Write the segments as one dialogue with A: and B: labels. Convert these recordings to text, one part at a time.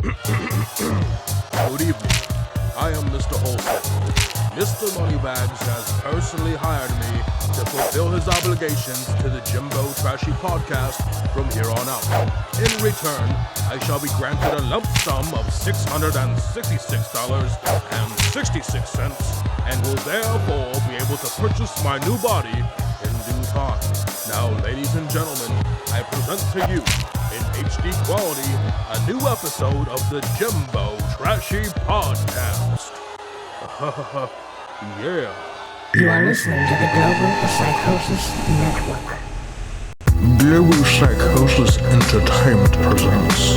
A: Good evening. I am Mr. Wholesale. Mr. Moneybags has personally hired me to fulfill his obligations to the Jimbo Trashy podcast from here on out. In return, I shall be granted a lump sum of $666.66 and will therefore be able to purchase my new body in due time. Now, ladies and gentlemen, I present to you, in HD quality, a new episode of the Jimbo Trashy podcast. Yeah.
B: You are listening to the Global Psychosis Network.
C: Global Psychosis Entertainment presents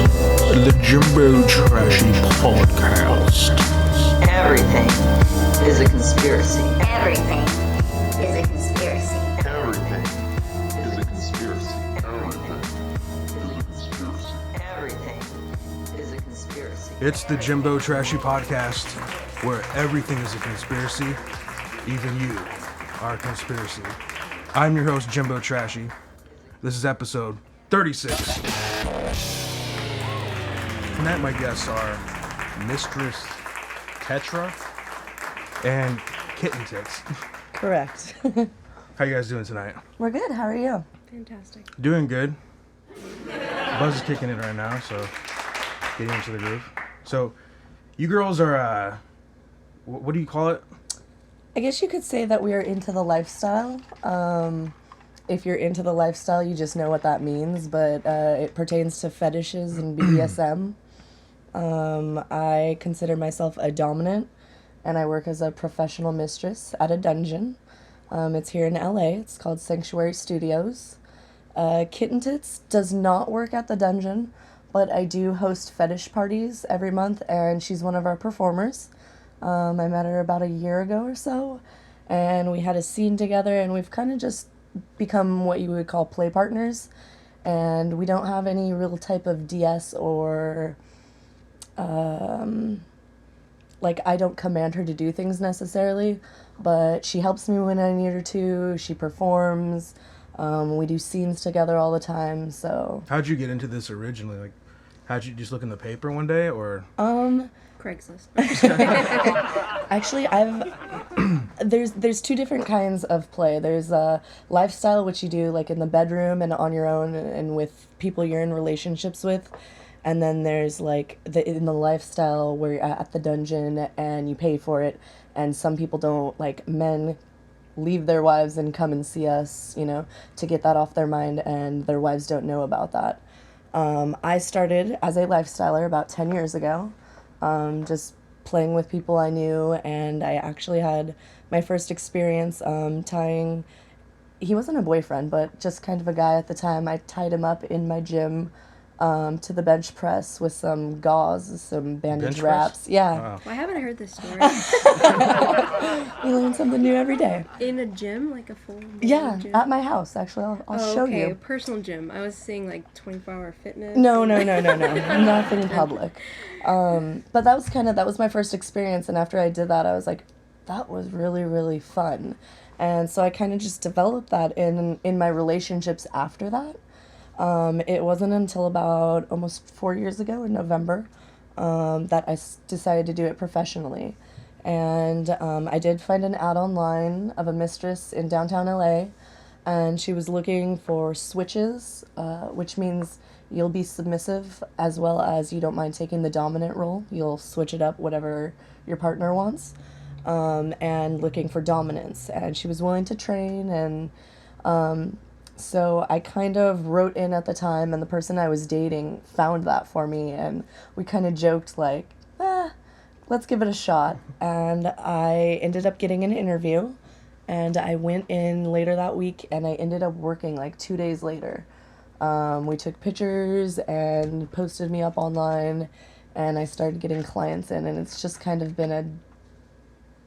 C: the Jimbo Trashy podcast.
D: Everything is a conspiracy.
E: Everything is a conspiracy.
F: Everything is a conspiracy.
D: Everything is a conspiracy.
G: It's the Jimbo Trashy podcast, where everything is a conspiracy, even you are a conspiracy. I'm your host, Jimbo Trashy. This is episode 36. Tonight my guests are Mistress, Tetra, and Kitten, Tits.
H: Correct.
G: How you guys doing tonight?
H: We're good. How are you?
I: Fantastic.
G: Doing good. Buzz is kicking in right now, so getting into the groove. So, you girls are, what do you call it?
H: I guess you could say that we are into the lifestyle. If you're into the lifestyle, you just know what that means, but it pertains to fetishes and BDSM. I consider myself a dominant, and I work as a professional mistress at a dungeon. It's here in LA. It's called Sanctuary Studios. Kitten Tits does not work at the dungeon, but I do host fetish parties every month, and she's one of our performers. I met her about a year ago or so, and we had a scene together, and we've kind of just become what you would call play partners, and we don't have any real type of DS or, like, I don't command her to do things necessarily, but she helps me when I need her to, she performs, we do scenes together all the time, so.
G: How'd you get into this originally? Like, how'd you just look in the paper one day, or?
I: Craigslist.
H: Actually, there's two different kinds of play. There's lifestyle, which you do like in the bedroom and on your own and with people you're in relationships with. And then there's like in the lifestyle where you're at the dungeon and you pay for it. And some people don't, like men leave their wives and come and see us, you know, to get that off their mind, and their wives don't know about that. I started as a lifestyler about 10 years ago. Just playing with people I knew, and I actually had my first experience tying, he wasn't a boyfriend, but just kind of a guy at the time. I tied him up in my gym to the bench press with some gauze, some bandage wraps. Yeah.
I: Wow. Why haven't I heard this story?
H: You learn something new every day.
I: In a gym? Like a full
H: Yeah,
I: gym?
H: at my house, actually. I'll show
I: okay.
H: you.
I: Personal gym. I was seeing like 24-hour fitness.
H: No. Nothing public. But that was my first experience, and after I did that, I was like, that was really, really fun. And so I kind of just developed that in my relationships after that. It wasn't until about almost 4 years ago in November that I decided to do it professionally. And I did find an ad online of a mistress in downtown LA, and she was looking for switches, which means you'll be submissive as well as you don't mind taking the dominant role. You'll switch it up whatever your partner wants, and looking for dominance. And she was willing to train, and so I kind of wrote in at the time, and the person I was dating found that for me, and we kind of joked like, let's give it a shot. And I ended up getting an interview, and I went in later that week, and I ended up working like 2 days later. We took pictures and posted me up online, and I started getting clients in, and it's just kind of been a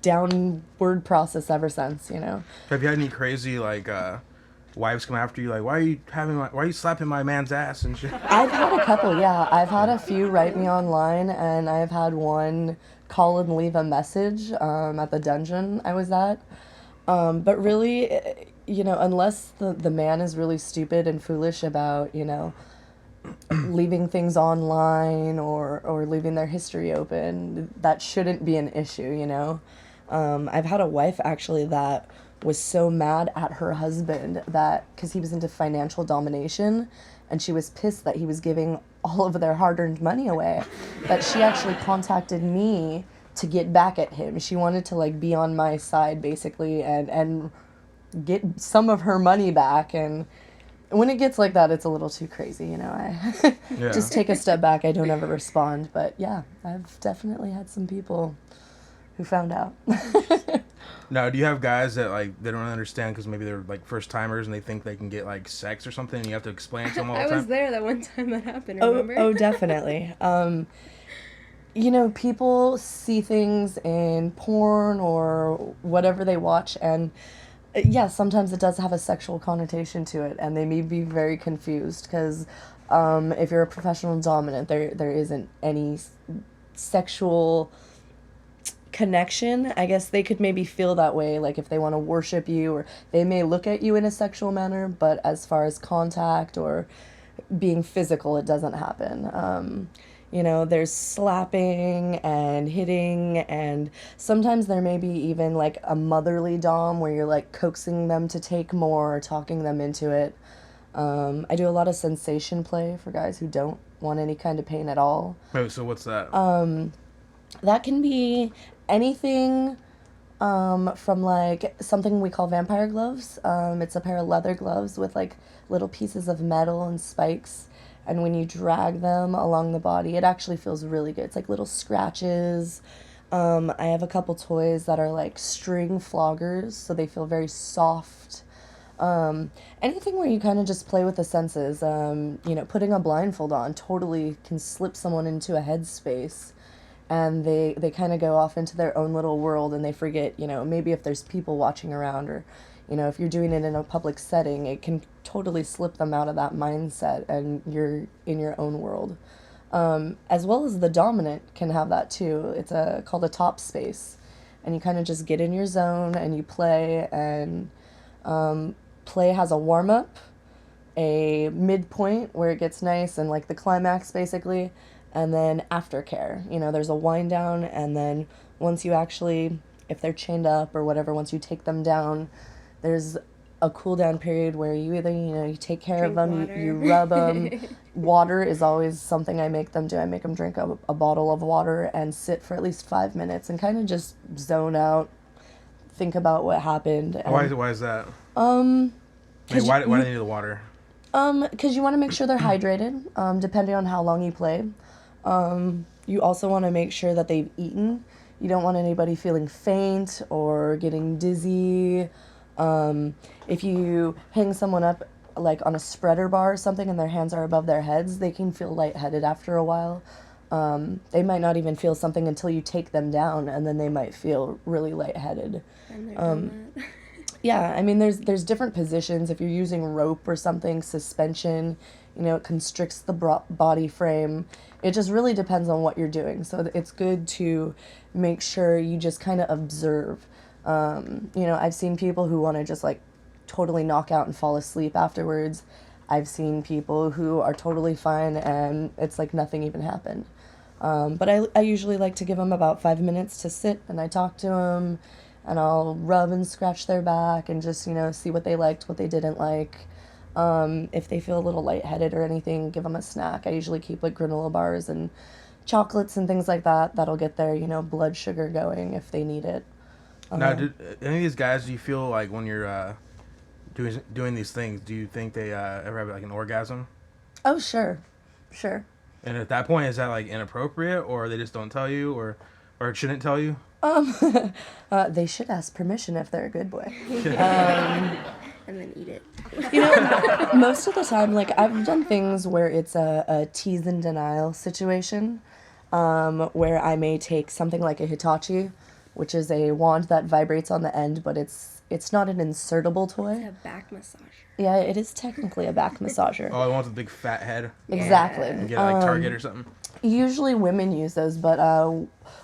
H: downward process ever since, you know.
G: Have you had any crazy, like, wives come after you, like, why are you slapping my man's ass and shit?
H: I've had a couple, yeah. I've had a few write me online, and I've had one call and leave a message at the dungeon I was at. But really, you know, unless the man is really stupid and foolish about, you know, leaving things online or leaving their history open. That shouldn't be an issue, you know? I've had a wife actually that was so mad at her husband that, because he was into financial domination, and she was pissed that he was giving all of their hard-earned money away, that she actually contacted me to get back at him. She wanted to like be on my side basically and get some of her money back. And when it gets like that, it's a little too crazy, you know. I just take a step back. I don't ever respond. But yeah, I've definitely had some people who found out.
G: Now, do you have guys that like they don't understand because maybe they're like first timers and they think they can get like sex or something, and you have to explain it to them all the time?
I: I was there that one time that happened. Remember?
H: Oh, definitely. You know, people see things in porn or whatever they watch, and yeah, sometimes it does have a sexual connotation to it, and they may be very confused because if you're a professional dominant, there isn't any sexual connection. I guess they could maybe feel that way, like if they want to worship you, or they may look at you in a sexual manner, but as far as contact or being physical, it doesn't happen. You know, there's slapping and hitting, and sometimes there may be even like a motherly dom where you're like coaxing them to take more or talking them into it. I do a lot of sensation play for guys who don't want any kind of pain at all.
G: Wait, so what's that?
H: That can be anything from like something we call vampire gloves. It's a pair of leather gloves with like little pieces of metal and spikes. And when you drag them along the body, it actually feels really good. It's like little scratches. I have a couple toys that are like string floggers, so they feel very soft. Anything where you kind of just play with the senses. You know, putting a blindfold on totally can slip someone into a headspace, and they kind of go off into their own little world, and they forget, you know, maybe if there's people watching around, or you know, if you're doing it in a public setting, it can totally slip them out of that mindset, and you're in your own world. As well as the dominant can have that too. It's called a top space, and you kind of just get in your zone and you play, and play has a warm-up, a midpoint where it gets nice, and like the climax basically, and then aftercare. You know, there's a wind down, and then once you actually, if they're chained up or whatever, once you take them down, there's a cool down period where you either, you know, you take care of them, you rub them. Water is always something I make them do. I make them drink a bottle of water and sit for at least 5 minutes and kind of just zone out, think about what happened. And,
G: Why is that?
H: Why
G: do they need the water?
H: Because you want to make sure they're hydrated, depending on how long you play. You also want to make sure that they've eaten. You don't want anybody feeling faint or getting dizzy. If you hang someone up like on a spreader bar or something and their hands are above their heads, they can feel lightheaded after a while. They might not even feel something until you take them down, and then they might feel really lightheaded. Yeah, I mean, there's different positions. If you're using rope or something, suspension, you know, it constricts the body frame. It just really depends on what you're doing. So it's good to make sure you just kind of observe. You know, I've seen people who want to just like totally knock out and fall asleep afterwards. I've seen people who are totally fine and it's like nothing even happened. But I usually like to give them about 5 minutes to sit, and I talk to them, and I'll rub and scratch their back and just, you know, see what they liked, what they didn't like. If they feel a little lightheaded or anything, give them a snack. I usually keep like granola bars and chocolates and things like that. That'll get their, you know, blood sugar going if they need it.
G: Now, do any of these guys, do you feel like when you're doing these things, do you think they ever have like an orgasm?
H: Oh, sure.
G: And at that point, is that like inappropriate, or they just don't tell you, or shouldn't tell you?
H: They should ask permission if they're a good boy.
I: And then eat it.
H: You know, most of the time, like, I've done things where it's a tease and denial situation, where I may take something like a Hitachi, which is a wand that vibrates on the end, but it's not an insertable toy.
I: It's a back massager.
H: Yeah, it is technically a back massager.
G: Oh, I want the big fat head.
H: Exactly.
G: And get it like Target or something.
H: Usually women use those, but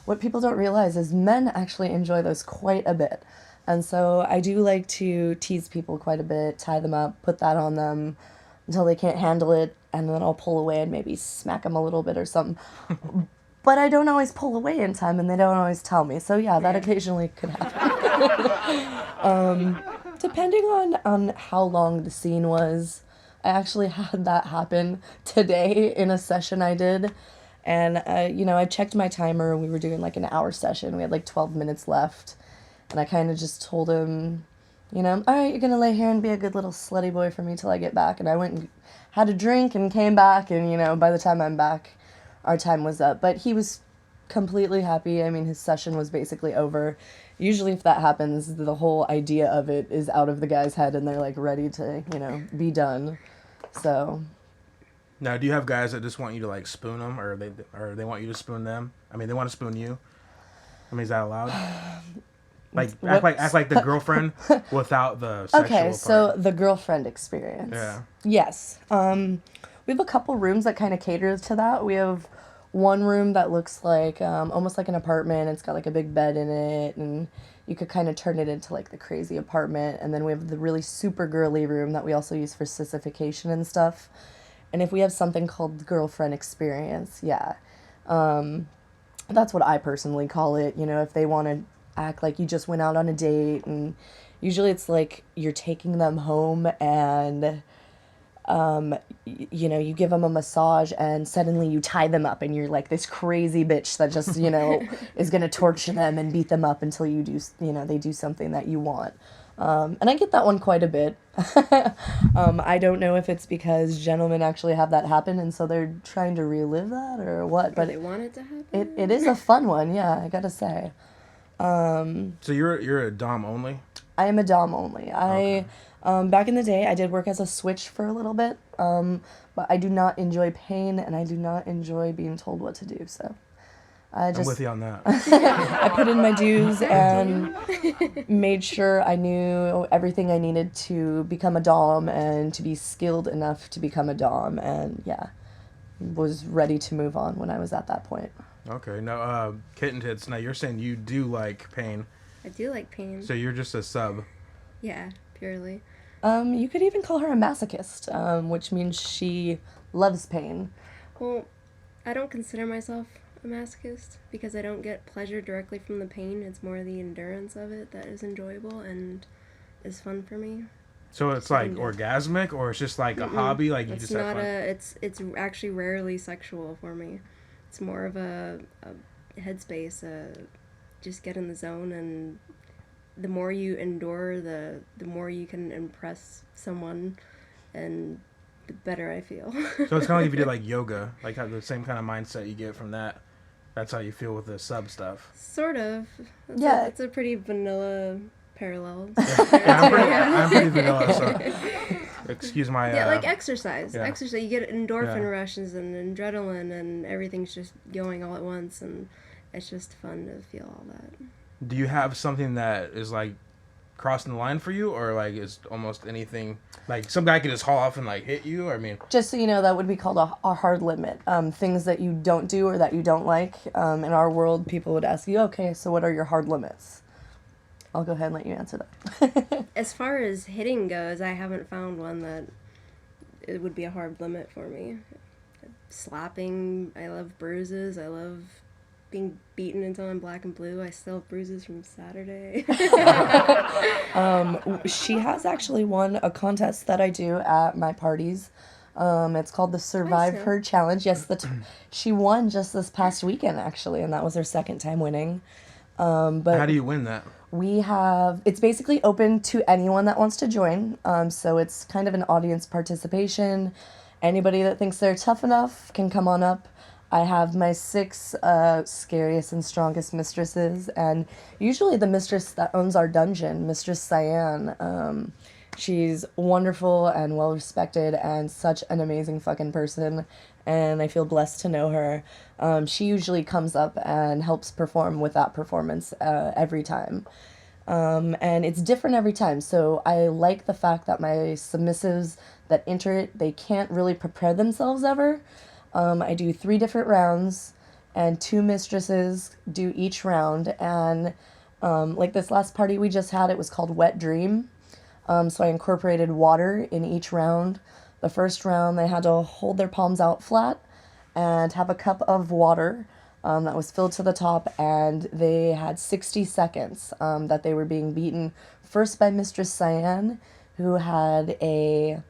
H: what people don't realize is men actually enjoy those quite a bit. And so I do like to tease people quite a bit, tie them up, put that on them until they can't handle it, and then I'll pull away and maybe smack them a little bit or something. But I don't always pull away in time, and they don't always tell me. So yeah, that occasionally could happen. Depending on how long the scene was, I actually had that happen today in a session I did. And, I checked my timer. We were doing like an hour session. We had like 12 minutes left. And I kind of just told him, all right, you're going to lay here and be a good little slutty boy for me till I get back. And I went and had a drink and came back. And, by the time I'm back, our time was up. But he was completely happy. I mean, his session was basically over. Usually if that happens, the whole idea of it is out of the guy's head and they're like ready to, be done. So...
G: Now, do you have guys that just want you to like spoon them, or they want you to spoon them? I mean, they want to spoon you. I mean, is that allowed? Like act like the girlfriend without the sexual
H: Okay,
G: part.
H: so the girlfriend experience.
G: Yeah.
H: Yes. We have a couple rooms that kind of cater to that. We have one room that looks like almost like an apartment. It's got like a big bed in it, and you could kind of turn it into like the crazy apartment. And then we have the really super girly room that we also use for sissification and stuff. And if we have something called the girlfriend experience, yeah. That's what I personally call it. If they want to act like you just went out on a date, and usually it's like you're taking them home and, you give them a massage and suddenly you tie them up and you're like this crazy bitch that just, is going to torture them and beat them up until you do, they do something that you want. And I get that one quite a bit. I don't know if it's because gentlemen actually have that happen and so they're trying to relive that or what, but
I: they want it to happen.
H: It is a fun one, yeah, I gotta say.
G: So you're a dom only?
H: I am a dom only. Okay. Back in the day, I did work as a switch for a little bit, but I do not enjoy pain and I do not enjoy being told what to do, so. I'm
G: with you on that.
H: I put in my dues and made sure I knew everything I needed to become a dom and to be skilled enough to become a dom, and yeah, was ready to move on when I was at that point.
G: Okay, now Kitten Tits, now you're saying you do like pain.
I: I do like pain.
G: So you're just a sub.
I: Yeah, purely.
H: You could even call her a masochist, which means she loves pain.
I: Well, I don't consider myself a masochist because I don't get pleasure directly from the pain. It's more the endurance of it that is enjoyable and is fun for me.
G: So it's like orgasmic, or it's just like a hobby, like you just have fun?
I: It's actually rarely sexual for me. It's more of a headspace, just get in the zone, and the more you endure, the more you can impress someone, and the better I feel.
G: So it's kind of like if you did like yoga, like have the same kind of mindset you get from that. That's how you feel with the sub stuff.
I: Sort of. It's a pretty vanilla parallel.
G: I'm pretty vanilla, so excuse my...
I: Yeah, like exercise.
G: Yeah.
I: Exercise, you get endorphin rushes and adrenaline, and everything's just going all at once, and it's just fun to feel all that.
G: Do you have something that is like crossing the line for you, or like is almost anything, like some guy could just haul off and like hit you? Or I mean,
H: just so you know, that would be called a hard limit. Things that you don't do or that you don't like. In our world, people would ask you, okay, so what are your hard limits? I'll go ahead and let you answer that.
I: As far as hitting goes, I haven't found one that it would be a hard limit for me. Slapping, I love bruises, I love being beaten until I'm black and blue. I still have bruises from Saturday.
H: She has actually won a contest that I do at my parties. It's called the Survive Her Challenge. Yes, she won just this past weekend, actually, and that was her second time winning. But
G: how do you win that?
H: It's basically open to anyone that wants to join. So it's kind of an audience participation. Anybody that thinks they're tough enough can come on up. I have my 6 scariest and strongest mistresses, and usually the mistress that owns our dungeon, Mistress Cyan, she's wonderful and well-respected and such an amazing fucking person, and I feel blessed to know her. She usually comes up and helps perform with that performance every time. And it's different every time, so I like the fact that my submissives that enter it, they can't really prepare themselves ever. I do 3 different rounds, and 2 mistresses do each round, and like this last party we just had, it was called Wet Dream, so I incorporated water in each round. The first round, they had to hold their palms out flat and have a cup of water that was filled to the top, and they had 60 seconds that they were being beaten. First by Mistress Cyan, who had a...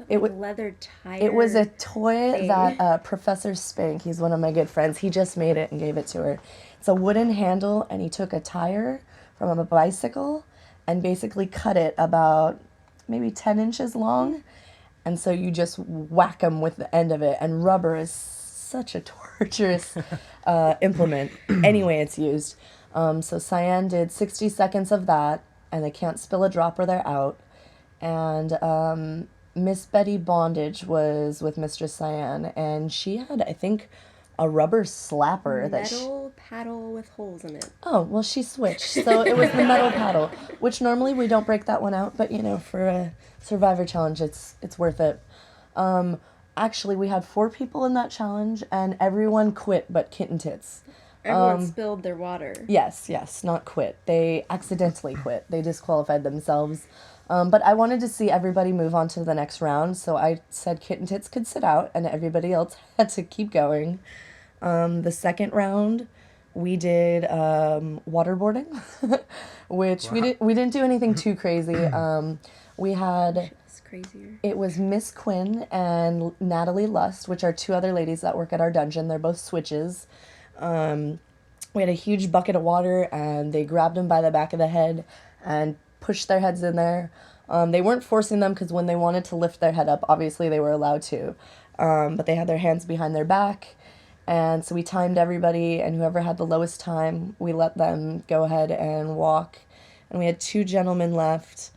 I: leather tire.
H: It was a toy
I: thing.
H: that Professor Spank, he's one of my good friends, he just made it and gave it to her. It's a wooden handle, and he took a tire from a bicycle and basically cut it about maybe 10 inches long. And so you just whack them with the end of it. And rubber is such a torturous implement. Anyway, it's used. So Cyan did 60 seconds of that, and they can't spill a drop or they're out. And Miss Betty Bondage was with Mistress Cyan, and she had, I think, a rubber slapper
I: metal paddle with holes in it.
H: Oh, well, she switched. So it was the metal paddle, which normally we don't break that one out, but you know, for a Survivor challenge, it's worth it. Actually, we had 4 people in that challenge, and everyone quit but Kitten Tits.
I: Everyone spilled their water.
H: Yes, not quit. They accidentally quit. They disqualified themselves. But I wanted to see everybody move on to the next round, so I said Kitten Tits could sit out, and everybody else had to keep going. The second round, we did waterboarding, which we didn't do anything too crazy. We had...
I: Crazier.
H: It was Miss Quinn and Natalie Lust, which are 2 other ladies that work at our dungeon. They're both switches. We had a huge bucket of water, and they grabbed them by the back of the head and pushed their heads in there. They weren't forcing them, because when they wanted to lift their head up, obviously they were allowed to. But they had their hands behind their back. And so we timed everybody, and whoever had the lowest time, we let them go ahead and walk. And we had 2 gentlemen left.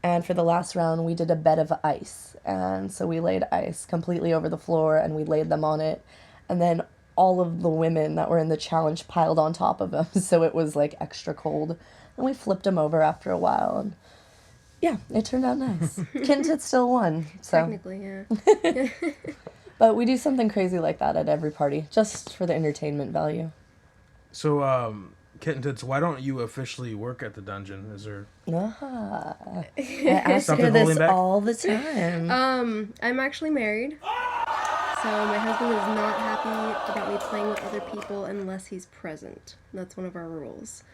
H: And for the last round, we did a bed of ice. And so we laid ice completely over the floor, and we laid them on it. And then all of the women that were in the challenge piled on top of them, so it was like extra cold. And we flipped them over after a while, and yeah, it turned out nice. Kitten Tits still won. So.
I: Technically, yeah.
H: But we do something crazy like that at every party, just for the entertainment value.
G: So, Kitten Tits, why don't you officially work at the dungeon? Is there...
H: I ask her
G: Something
H: this
G: holding back?
H: all the time.
I: I'm actually married. So my husband is not happy about me playing with other people unless he's present. That's one of our rules.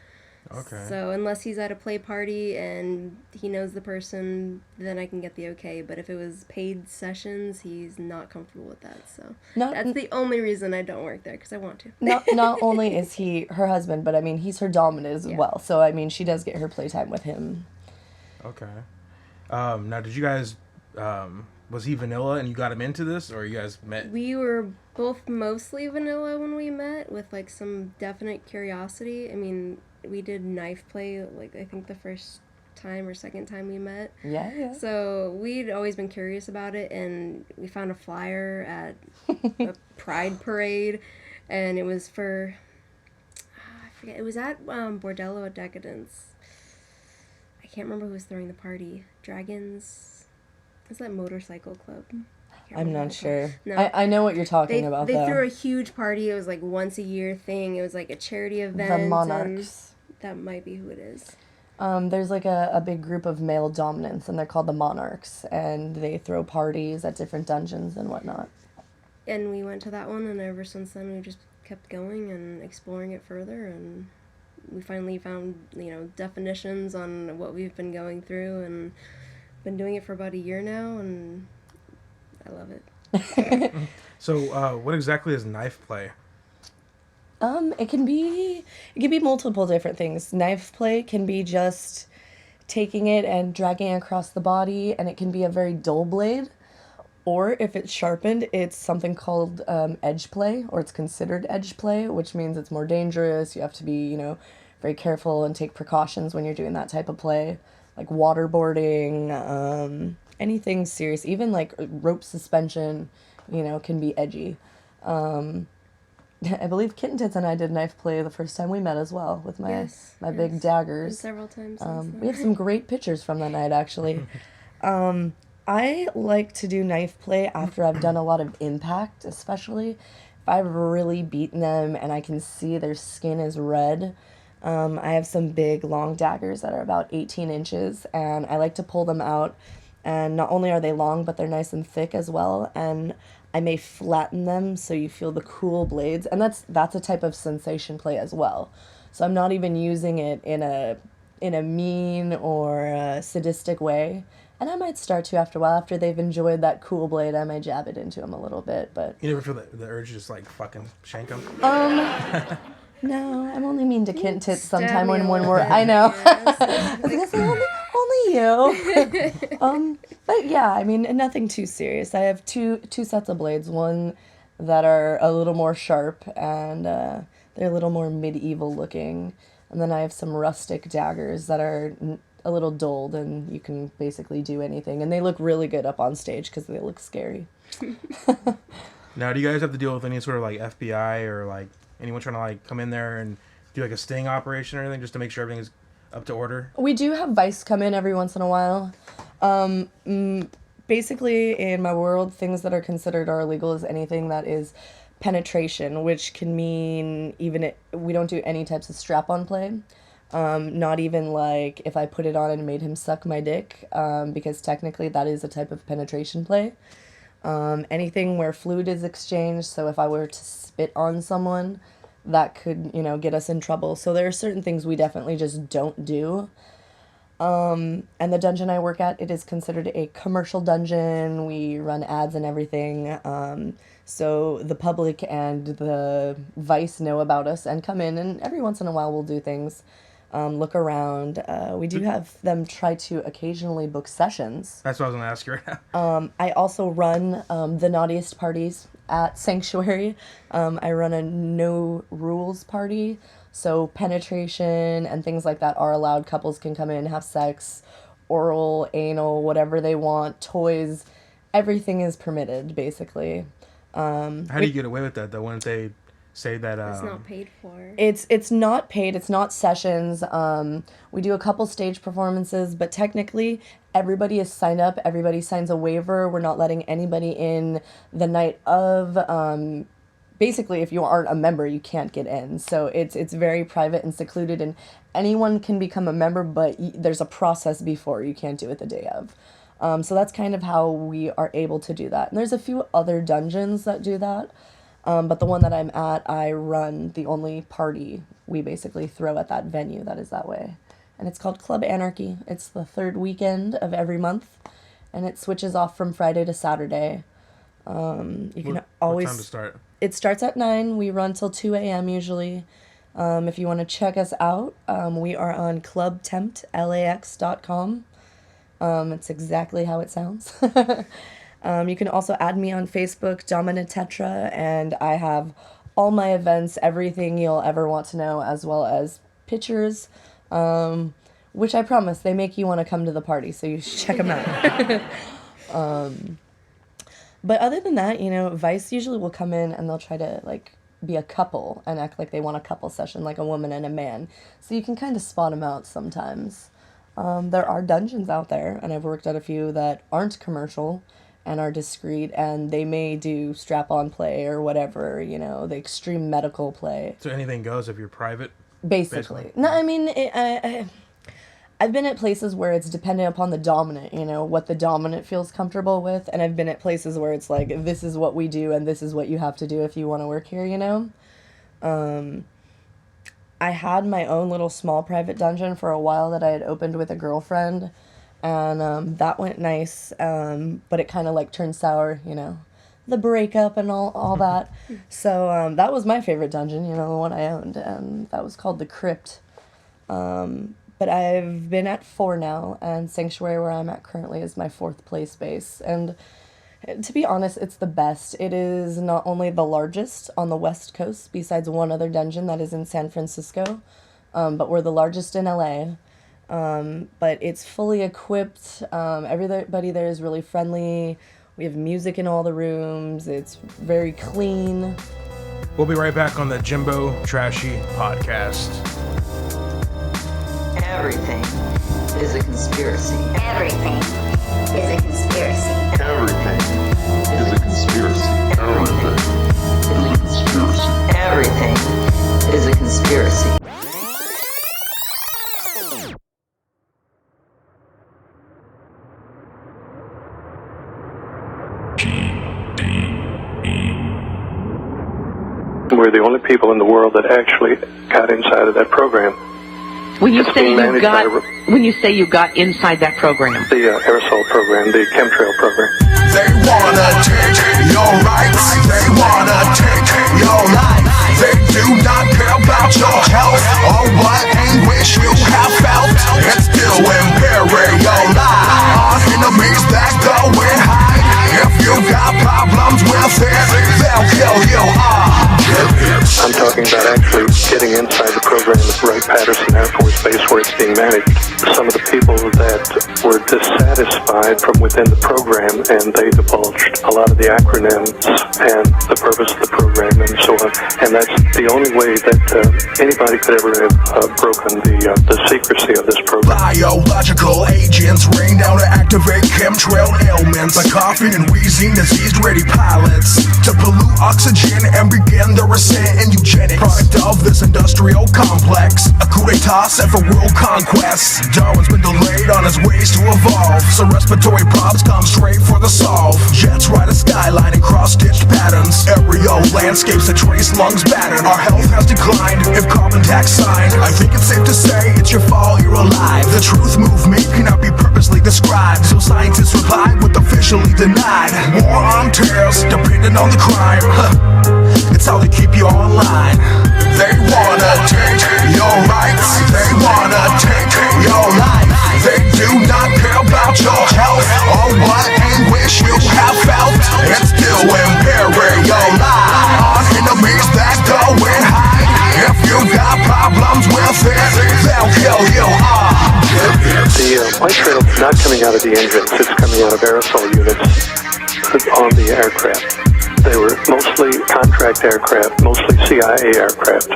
G: Okay.
I: So unless he's at a play party and he knows the person, then I can get the okay. But if it was paid sessions, he's not comfortable with that. So that's the only reason I don't work there, because I want to.
H: Not only is he her husband, but I mean, he's her dominant as well. So, I mean, she does get her playtime with him.
G: Okay. Now, did you guys... was he vanilla and you got him into this, or you guys met?
I: We were both mostly vanilla when we met, with like some definite curiosity. I mean, we did knife play, like, I think the first time or second time we met.
H: Yeah.
I: So we'd always been curious about it, and we found a flyer at a pride parade, and it was for, I forget, it was at Bordello at Decadence. I can't remember who was throwing the party. Dragons? Is that motorcycle club?
H: I'm not sure.
I: No.
H: I know what you're talking about,
I: they
H: though.
I: threw a huge party. It was like once a year thing. It was like a charity event.
H: The Monarchs.
I: That might be who it is.
H: There's like a big group of male dominants, and they're called the Monarchs, and they throw parties at different dungeons and whatnot.
I: And we went to that one, and ever since then we just kept going and exploring it further, and we finally found, definitions on what we've been going through, and been doing it for about a year now, and I love it.
G: So, what exactly is knife play?
H: It can be multiple different things. Knife play can be just taking it and dragging it across the body, and it can be a very dull blade. Or if it's sharpened, it's something called edge play, or it's considered edge play, which means it's more dangerous. You have to be, very careful and take precautions when you're doing that type of play. Like waterboarding, anything serious, even like rope suspension, can be edgy. I believe Kitten Tits and I did knife play the first time we met as well, with my big daggers.
I: And several times.
H: We have some great pictures from that night, actually. I like to do knife play after I've done a lot of impact, especially if I've really beaten them and I can see their skin is red. I have some big, long daggers that are about 18 inches, and I like to pull them out And not only are they long, but they're nice and thick as well. And I may flatten them so you feel the cool blades. And that's a type of sensation play as well. So I'm not even using it in a mean or sadistic way. And I might start to after a while. After they've enjoyed that cool blade, I might jab it into them a little bit. But
G: You never feel the urge to just like fucking shank them?
H: No, I'm only mean to Kitten Tits
I: Stab
H: sometime
I: me
H: when
I: a
H: we're.
I: little bit,
H: I know.
I: yes.
H: I was gonna say only you. But yeah, I mean nothing too serious. I have two sets of blades. One that are a little more sharp and they're a little more medieval looking, and then I have some rustic daggers that are a little dulled, and you can basically do anything. And they look really good up on stage because they look scary.
G: Now, do you guys have to deal with any sort of like FBI or like anyone trying to like come in there and do like a sting operation or anything just to make sure everything is up to order?
H: We do have Vice come in every once in a while. Basically, in my world, things that are considered are illegal is anything that is penetration, which can mean we don't do any types of strap-on play. Not even like if I put it on and made him suck my dick, because technically that is a type of penetration play. Anything where fluid is exchanged, so if I were to spit on someone, that could, get us in trouble. So there are certain things we definitely just don't do. And the dungeon I work at, it is considered a commercial dungeon. We run ads and everything. So the public and the Vice know about us and come in, and every once in a while we'll do things. Look around. We do have them try to occasionally book sessions.
G: That's what I was going to ask you right now.
H: I also run the naughtiest parties at Sanctuary. I run a no rules party. So penetration and things like that are allowed. Couples can come in, have sex, oral, anal, whatever they want, toys. Everything is permitted, basically.
G: How do you get away with that, though, when they say that...
I: It's not paid for.
H: It's not paid. It's not sessions. We do a couple stage performances, but technically everybody is signed up. Everybody signs a waiver. We're not letting anybody in the night of. Basically, if you aren't a member, you can't get in. So it's very private and secluded, and anyone can become a member, but there's a process before. You can't do it the day of. So that's kind of how we are able to do that. And there's a few other dungeons that do that. But the one that I'm at, I run the only party we basically throw at that venue that is that way. And it's called Club Anarchy. It's the third weekend of every month, and it switches off from Friday to Saturday. You can always...
G: What time to start?
H: It starts at 9. We run till 2 a.m. usually. If you want to check us out, we are on clubtemptlax.com. It's exactly how it sounds. You can also add me on Facebook, Tetra, and I have all my events, everything you'll ever want to know, as well as pictures, which I promise they make you want to come to the party, so you should check them out. But other than that, Vice usually will come in and they'll try to be a couple and act like they want a couple session, like a woman and a man. So you can kind of spot them out sometimes. There are dungeons out there, and I've worked at a few that aren't commercial and are discreet, and they may do strap-on play or whatever, the extreme medical play.
G: So anything goes if you're private?
H: Basically. No, I mean, I've been at places where it's dependent upon the dominant, what the dominant feels comfortable with, and I've been at places where it's like, this is what we do, and this is what you have to do if you want to work here, I had my own little small private dungeon for a while that I had opened with a girlfriend, and that went nice, but it kind of turned sour, the breakup and all that. So that was my favorite dungeon, the one I owned, and that was called the Crypt. But I've been at 4 now, and Sanctuary, where I'm at currently, is my 4th play space. And to be honest, it's the best. It is not only the largest on the West Coast, besides one other dungeon that is in San Francisco, but we're the largest in LA. But it's fully equipped. Everybody there is really friendly. We have music in all the rooms. It's very clean.
G: We'll be right back on the Jimbo Trashy podcast.
D: Everything is a conspiracy.
E: Everything is a conspiracy.
F: Everything is a conspiracy. Everything is a conspiracy.
D: Everything is a conspiracy.
J: only people in the world that actually got inside of that program.
K: When you
J: It's
K: say
J: being
K: you
J: managed
K: got,
J: by
K: when you say you got inside that program,
J: the aerosol program, the chemtrail program.
C: They wanna take your rights. They wanna take your life. They do not care about your health or what anguish you have felt. It's still impairing your life. Enemies that go and hide. If you got problems with it, they'll kill you.
J: I'm talking about actually getting inside the program at Wright-Patterson Air Force Base where it's being managed. Some of the people that were dissatisfied from within the program, and they divulged a lot of the acronyms and the purpose of the program and so on. And that's the only way that anybody could ever have broken the secrecy of this program.
C: Biological agents rain down to activate chemtrail ailments like coughing and wheezing, disease-ready pilots to pollute oxygen and begin the ascent in eugenics. Product of this industrial complex, a coup d'etat set for world conquest. Darwin's been delayed on his ways to evolve, so respiratory problems come straight for the solve. Jets ride a skyline in cross-stitched patterns, aerial landscapes that trace lungs battered. Our health has declined if carbon tax signed. I think it's safe to say it's your fault you're alive. The truth movement cannot be purposely described, so scientists reply with officially denied. War on terrors, depending on the crime. It's how they keep you online. They wanna take your rights. They wanna take your life. They do not care about your health or what anguish you have felt. It's still impairing your life. Enemies that go and hide. If you got problems with it, they'll kill you.
J: The white trail is not coming out of the engines, it's coming out of aerosol units on the aircraft. They were mostly contract aircraft, mostly CIA aircraft.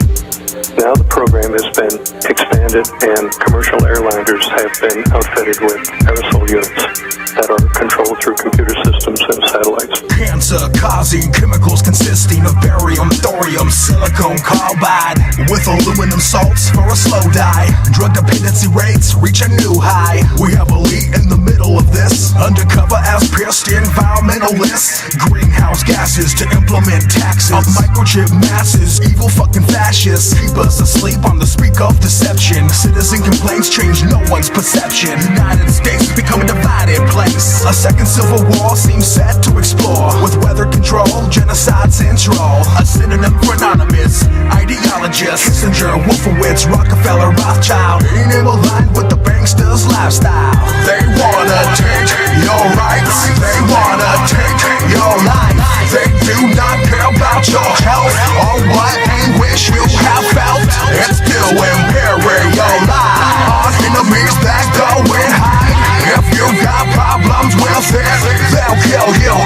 J: Now the program has been expanded and commercial airliners have been outfitted with aerosol units that are controlled through computer systems and satellites.
C: Cancer-causing chemicals consisting of barium, thorium, silicone carbide with aluminum salts for a slow die. Drug dependency rates reach a new high. We have elite in the middle of this, undercover as pierced environmentalists. Greenhouse gases to implement taxes of microchip masses. Evil fucking fascists keep us asleep on the speak of deception. Citizen complaints change no one's perception. United States has become a divided place. A second civil war seems set to explore, with weather control, genocide central. A synonym for anonymous ideologists. Kissinger, Wolfowitz, Rockefeller, Rothschild. Ain't ever aligned with the bankster's lifestyle. They wanna take your rights. They wanna take your life. They do not care about your health or what anguish you have felt. It's still impairing your life. Enemies that go and hide. If you got problems with it, they'll kill you.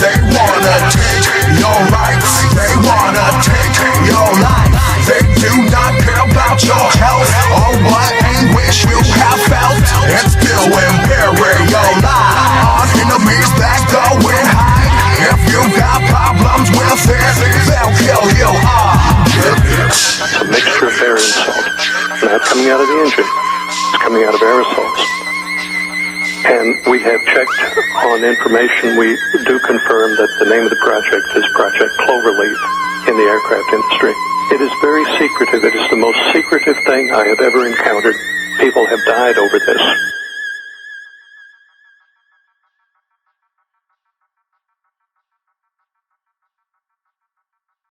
C: They wanna take your rights. They wanna take your life. They do not care about your health or what anguish you have felt. It's still impairing your life. Enemies that go and hide. If you got problems with it, they'll kill you.
J: It's a mixture of air and salt. Not coming out of the engine. It's coming out of aerosols. And we have checked on information. We do confirm that the name of the project is Project Cloverleaf in the aircraft industry. It is very secretive. It is the most secretive thing I have ever encountered. People have died over this.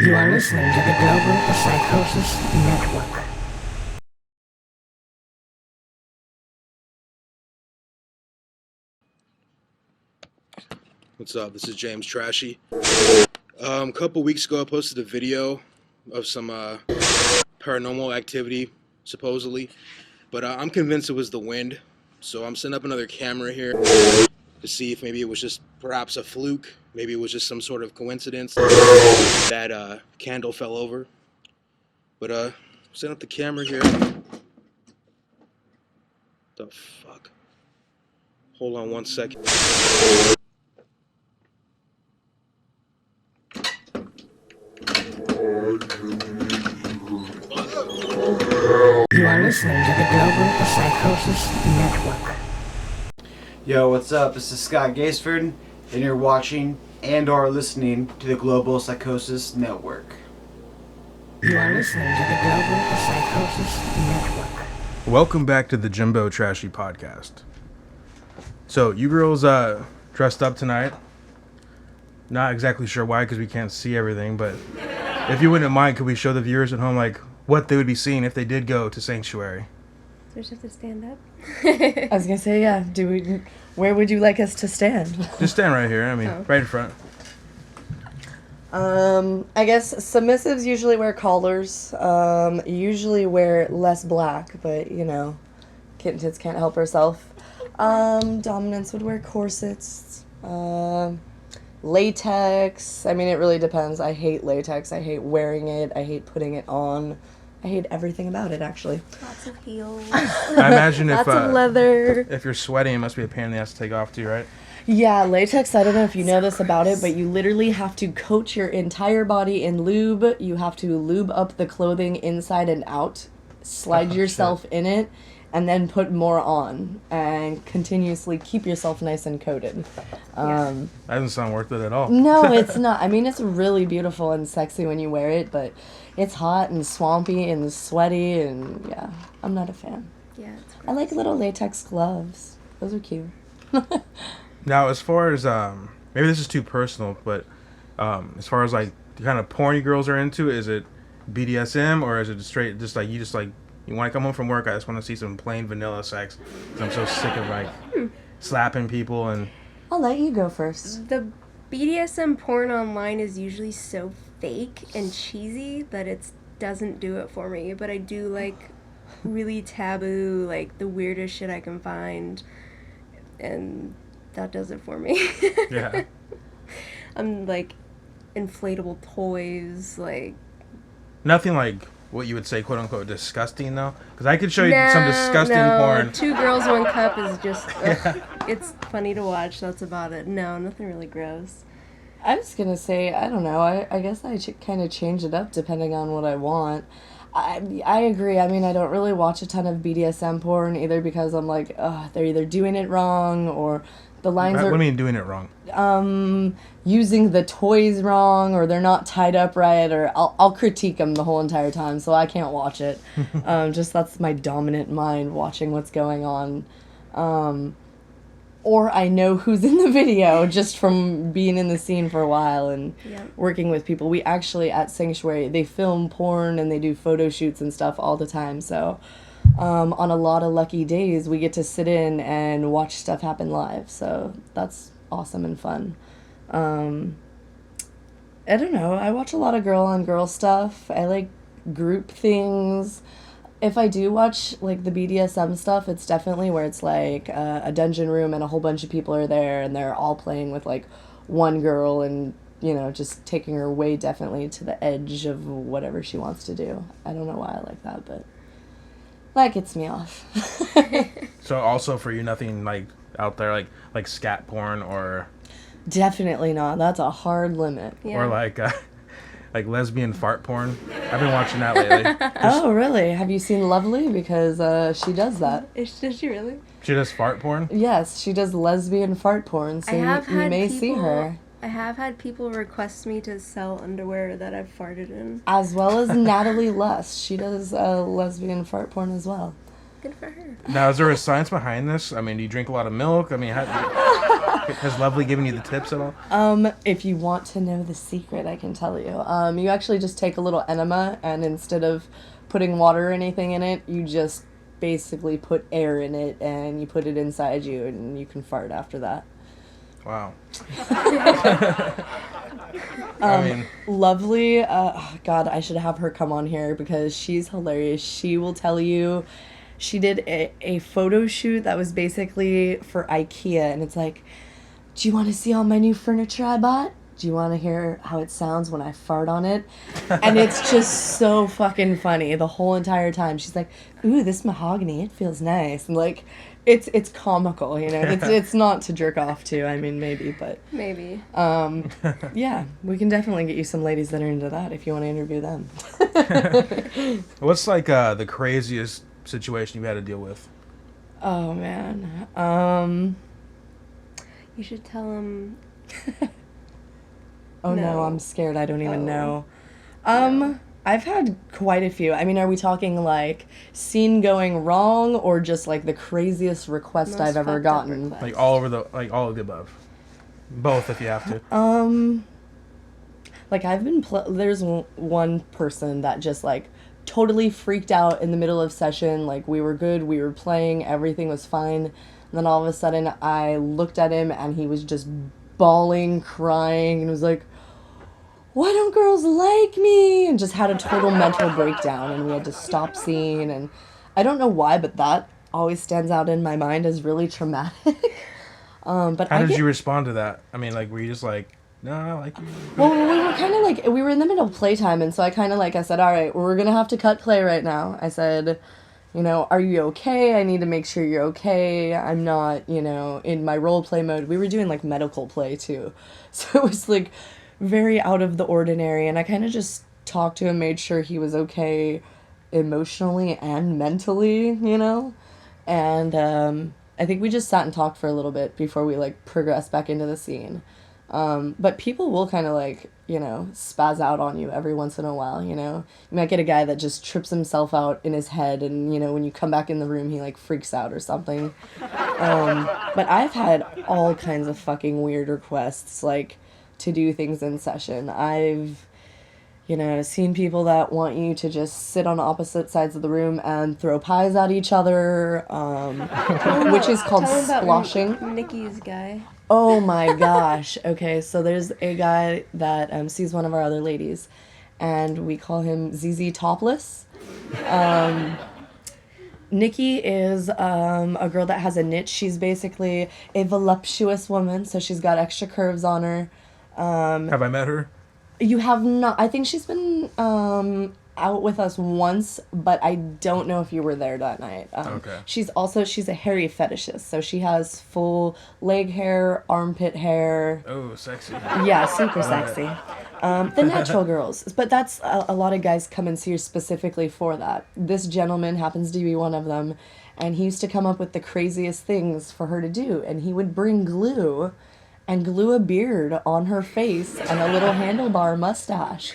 B: You are listening to the Global Psychosis Network.
G: What's up? This is James Trashy. A couple weeks ago, I posted a video of some paranormal activity, supposedly, but I'm convinced it was the wind. So I'm setting up another camera here to see if maybe it was just perhaps a fluke. Maybe it was just some sort of coincidence that candle fell over. But setting up the camera here. The fuck? Hold on 1 second.
B: You are listening to the Global Psychosis Network.
L: Yo, what's up? This is Scott Gaisford, and you're watching and are listening to the Global Psychosis Network.
B: You are listening to the Global Psychosis Network.
G: Welcome back to the Jimbo Trashy podcast. So, you girls dressed up tonight. Not exactly sure why, because we can't see everything, but if you wouldn't mind, could we show the viewers at home, like, what they would be seeing if they did go to Sanctuary?
I: Do we just have to stand up?
H: I was gonna say, yeah. Where would you like us to stand?
G: Just stand right here. I mean, right in front.
H: I guess submissives usually wear collars. Usually wear less black, but you know, Kitten Tits can't help herself. Dominants would wear corsets. Latex. I mean, it really depends. I hate latex. I hate wearing it. I hate putting it on. I hate everything about it, actually.
I: Lots of heels.
G: I imagine
H: Lots of leather.
G: If you're sweating, it must be a pain in the ass to take off too, right?
H: Yeah, latex, I don't know if you know this about it, but you literally have to coat your entire body in lube. You have to lube up the clothing inside and out, slide yourself in it, and then put more on, and continuously keep yourself nice and coated.
G: That doesn't sound worth it at all.
H: No, it's not. I mean, it's really beautiful and sexy when you wear it, but it's hot and swampy and sweaty, and yeah, I'm not a fan.
I: Yeah, it's
H: I like little latex gloves. Those are cute.
G: Now, as far as, maybe this is too personal, but as far as, like, the kind of porn you girls are into, is it BDSM, or is it straight, you want to come home from work, I just want to see some plain vanilla sex, because I'm so sick of, like, slapping people and...
H: I'll let you go first.
I: The BDSM porn online is usually so fake and cheesy that it doesn't do it for me, but I do like really taboo, like the weirdest shit I can find, and that does it for me.
G: Yeah.
I: I'm like inflatable toys, like
G: Nothing like what you would say, quote unquote, disgusting though, because I could show you some disgusting porn.
I: 2 girls, 1 cup is just it's funny to watch. That's about it. No, nothing really gross.
H: I was gonna say, I don't know. I guess I kind of change it up depending on what I want. I agree. I mean, I don't really watch a ton of BDSM porn either because I'm like, they're either doing it wrong or the lines
G: What
H: are...
G: do you mean doing it wrong?
H: Using the toys wrong, or they're not tied up right, or I'll critique them the whole entire time, so I can't watch it. Just that's my dominant mind watching what's going on. Or I know who's in the video just from being in the scene for a while and working with people. We actually, at Sanctuary, they film porn and they do photo shoots and stuff all the time. So on a lot of lucky days, we get to sit in and watch stuff happen live. So that's awesome and fun. I don't know. I watch a lot of girl-on-girl stuff. I like group things. If I do watch, like, the BDSM stuff, it's definitely where it's, like, a dungeon room and a whole bunch of people are there and they're all playing with, like, one girl and, you know, just taking her way definitely to the edge of whatever she wants to do. I don't know why I like that, but that gets me off.
G: So also for you, nothing, like, out there, like scat porn or...
H: Definitely not. That's a hard limit.
G: Or, like lesbian fart porn. I've been watching that lately.
H: Oh, really? Have you seen Lovely? Because she does that.
I: Does she really?
G: She does fart porn?
H: Yes, she does lesbian fart porn, so you may see her.
I: I have had people request me to sell underwear that I've farted in.
H: As well as Natalie Lust. She does lesbian fart porn as well.
I: Good for her.
G: Now, is there a science behind this? I mean, do you drink a lot of milk? I mean, has Lovely given you the tips at all?
H: If you want to know the secret, I can tell you. You actually just take a little enema, and instead of putting water or anything in it, you just basically put air in it, and you put it inside you, and you can fart after that.
G: Wow.
H: Lovely, God, I should have her come on here because she's hilarious. She will tell you... She did a photo shoot that was basically for IKEA, and it's like, do you want to see all my new furniture I bought? Do you want to hear how it sounds when I fart on it? And it's just so fucking funny the whole entire time. She's like, ooh, this mahogany, it feels nice. And like, it's comical, you know? It's not to jerk off to, I mean, maybe, but...
I: Maybe.
H: Yeah, we can definitely get you some ladies that are into that if you want to interview them.
G: What's like the craziest situation you had to deal with?
H: Oh, man.
I: You should tell him
H: Oh no, I'm scared. I don't even know. I've had quite a few. I mean, are we talking like scene going wrong or just like the craziest request
I: Most
H: I've ever
I: fucked up
H: gotten?
I: request.
G: Like all of the above. Both if you have to.
H: Like I've been there's one person that just like totally freaked out in the middle of session. Like we were good, we were playing, everything was fine. And then all of a sudden I looked at him and he was just bawling, crying, and was like, "Why don't girls like me?" And just had a total mental breakdown, and we had to stop seeing. And I don't know why, but that always stands out in my mind as really traumatic. But
G: How did you respond to that? I mean, like, were you just like, no, I like you?
H: Well, we were kind of like, we were in the middle of playtime, and so I kind of like, I said, all right, we're going to have to cut play right now. I said, you know, are you okay? I need to make sure you're okay. I'm not, you know, in my role play mode. We were doing like medical play too. So it was like very out of the ordinary, and I kind of just talked to him, made sure he was okay emotionally and mentally, you know? And I think we just sat and talked for a little bit before we like progressed back into the scene. But people will kind of like, you know, spaz out on you every once in a while, you know? You might get a guy that just trips himself out in his head and, you know, when you come back in the room, he like freaks out or something. But I've had all kinds of fucking weird requests, like, to do things in session. I've, you know, seen people that want you to just sit on opposite sides of the room and throw pies at each other, which is called sploshing.
I: Nikki's guy.
H: Oh my gosh. Okay, so there's a guy that sees one of our other ladies, and we call him ZZ Topless. Nikki is a girl that has a niche. She's basically a voluptuous woman, so she's got extra curves on her.
G: Have I met her?
H: You have not. I think she's been out with us once, but I don't know if you were there that night.
G: Okay.
H: She's a hairy fetishist, so she has full leg hair, armpit hair.
G: Oh, sexy.
H: Yeah, super sexy. The natural girls. But that's a lot of guys come and see her specifically for that. This gentleman happens to be one of them, and he used to come up with the craziest things for her to do, and he would bring glue and glue a beard on her face and a little handlebar mustache.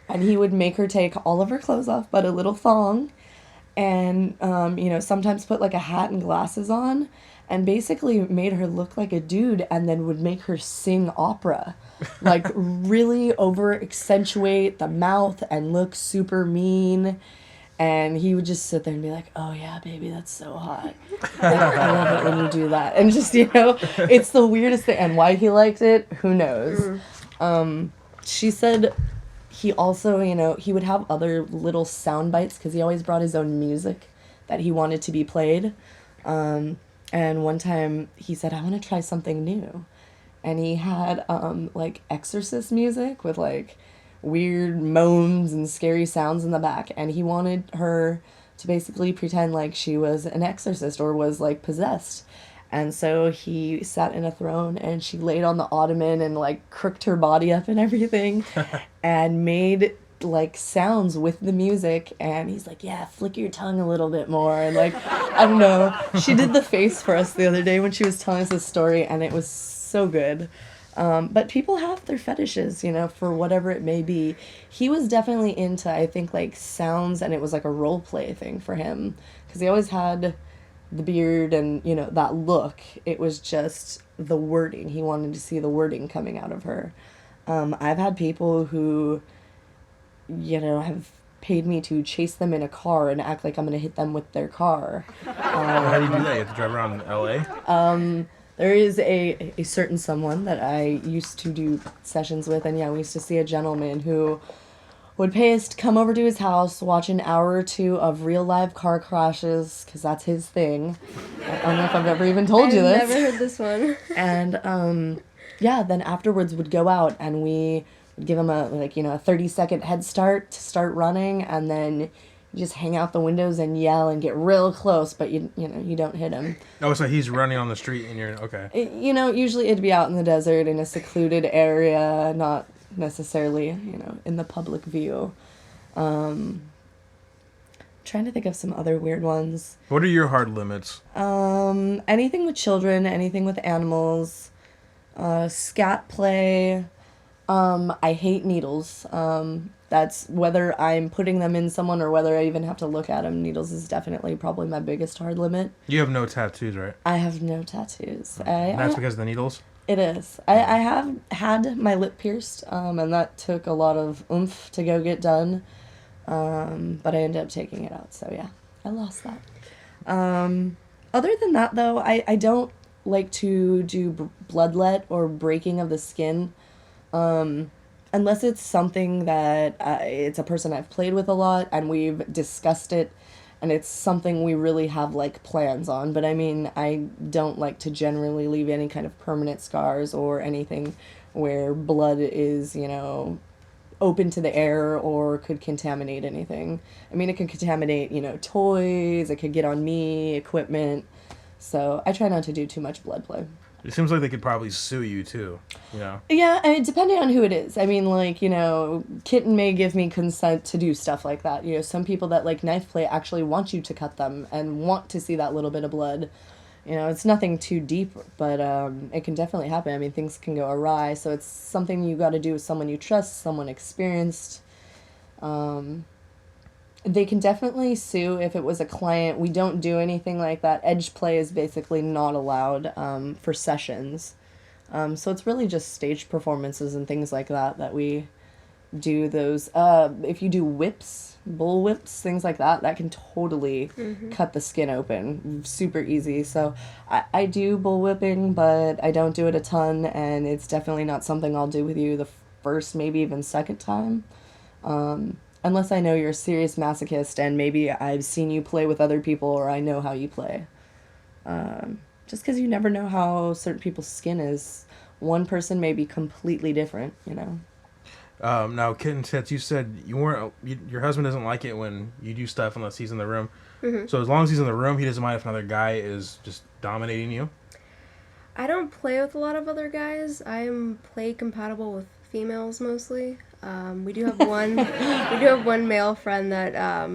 H: And he would make her take all of her clothes off but a little thong, and, you know, sometimes put like a hat and glasses on, and basically made her look like a dude, and then would make her sing opera. Like, really over-accentuate the mouth and look super mean. And he would just sit there and be like, "Oh yeah, baby, that's so hot. I love it when you do that." And just, you know, it's the weirdest thing. And why he liked it, who knows? She said he also, you know, he would have other little sound bites because he always brought his own music that he wanted to be played. And one time he said, "I want to try something new." And he had like exorcist music with like weird moans and scary sounds in the back, and he wanted her to basically pretend like she was an exorcist or was like possessed. And so he sat in a throne, and she laid on the ottoman and like crooked her body up and everything and made like sounds with the music. And he's like, "Yeah, flick your tongue a little bit more." And like, I don't know, she did the face for us the other day when she was telling us this story, and it was so good. But people have their fetishes, you know, for whatever it may be. He was definitely into, I think, like sounds, and it was like a role play thing for him because he always had the beard and, you know, that look. It was just the wording. He wanted to see the wording coming out of her. I've had people who, you know, have paid me to chase them in a car and act like I'm going to hit them with their car.
G: How do you do that? You have to drive around in LA?
H: There is a certain someone that I used to do sessions with, and yeah, we used to see a gentleman who would pay us to come over to his house, watch an hour or two of real live car crashes, because that's his thing. I don't know if I've ever even told you this.
I: I've never heard this one.
H: And yeah, then afterwards would go out, and we would give him a 30-second head start to start running, and then you just hang out the windows and yell and get real close, but you don't hit him.
G: Oh, so he's running on the street and you're okay.
H: You know, usually it'd be out in the desert in a secluded area, not necessarily, you know, in the public view. Trying to think of some other weird ones.
G: What are your hard limits?
H: Anything with children, anything with animals, scat play. I hate needles. That's whether I'm putting them in someone or whether I even have to look at them. Needles is definitely probably my biggest hard limit.
G: You have no tattoos, right?
H: I have no tattoos.
G: That's because of the needles?
H: It is. I have had my lip pierced, and that took a lot of oomph to go get done. But I ended up taking it out, so yeah, I lost that. Other than that, though, I don't like to do bloodlet or breaking of the skin. Unless it's something that it's a person I've played with a lot and we've discussed it and it's something we really have like plans on. But I mean, I don't like to generally leave any kind of permanent scars or anything where blood is, open to the air or could contaminate anything. I mean, it can contaminate, toys, it could get on me, equipment. So I try not to do too much blood play.
G: It seems like they could probably sue you too,
H: Yeah, and depending on who it is. I mean, Kitten may give me consent to do stuff like that. Some people that like knife play actually want you to cut them and want to see that little bit of blood. It's nothing too deep, but it can definitely happen. I mean, things can go awry, so it's something you got to do with someone you trust, someone experienced. They can definitely sue if it was a client. We don't do anything like that. Edge play is basically not allowed for sessions. So it's really just stage performances and things like that we do those. If you do whips, bull whips, things like that can totally cut the skin open. Super easy. So I do bull whipping, but I don't do it a ton, and it's definitely not something I'll do with you the first, maybe even second time. Unless I know you're a serious masochist and maybe I've seen you play with other people or I know how you play. Just because you never know how certain people's skin is. One person may be completely different,
G: Now, Kitten Tits, you said your husband doesn't like it when you do stuff unless he's in the room. Mm-hmm. So as long as he's in the room, he doesn't mind if another guy is just dominating you?
I: I don't play with a lot of other guys. I'm play compatible with females mostly. We do have one male friend that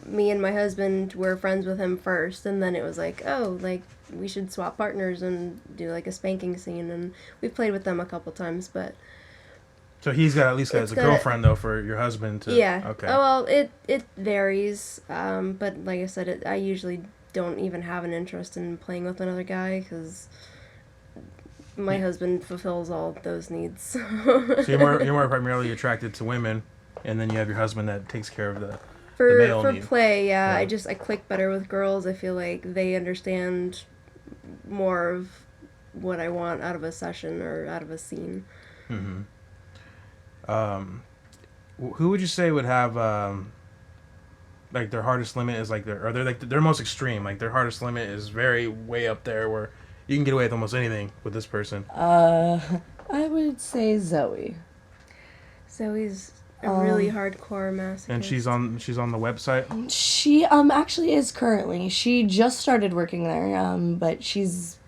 I: me and my husband were friends with him first, and then it was like, we should swap partners and do like a spanking scene, and we've played with them a couple times, but.
G: So he's got at least as a girlfriend though for your husband to.
I: Yeah.
G: Okay.
I: Oh well, it varies, but like I said, I usually don't even have an interest in playing with another guy because. My husband fulfills all those needs.
G: So you're more primarily attracted to women, and then you have your husband that takes care of the male need.
I: For play, yeah. I click better with girls. I feel like they understand more of what I want out of a session or out of a scene.
G: Mm-hmm. Who would you say would have like their hardest limit is like their most extreme? Like their hardest limit is very way up there where. You can get away with almost anything with this person.
H: I would say Zoe.
I: Zoe's a really hardcore masochist.
G: And she's on the website?
H: She actually is currently. She just started working there, but she's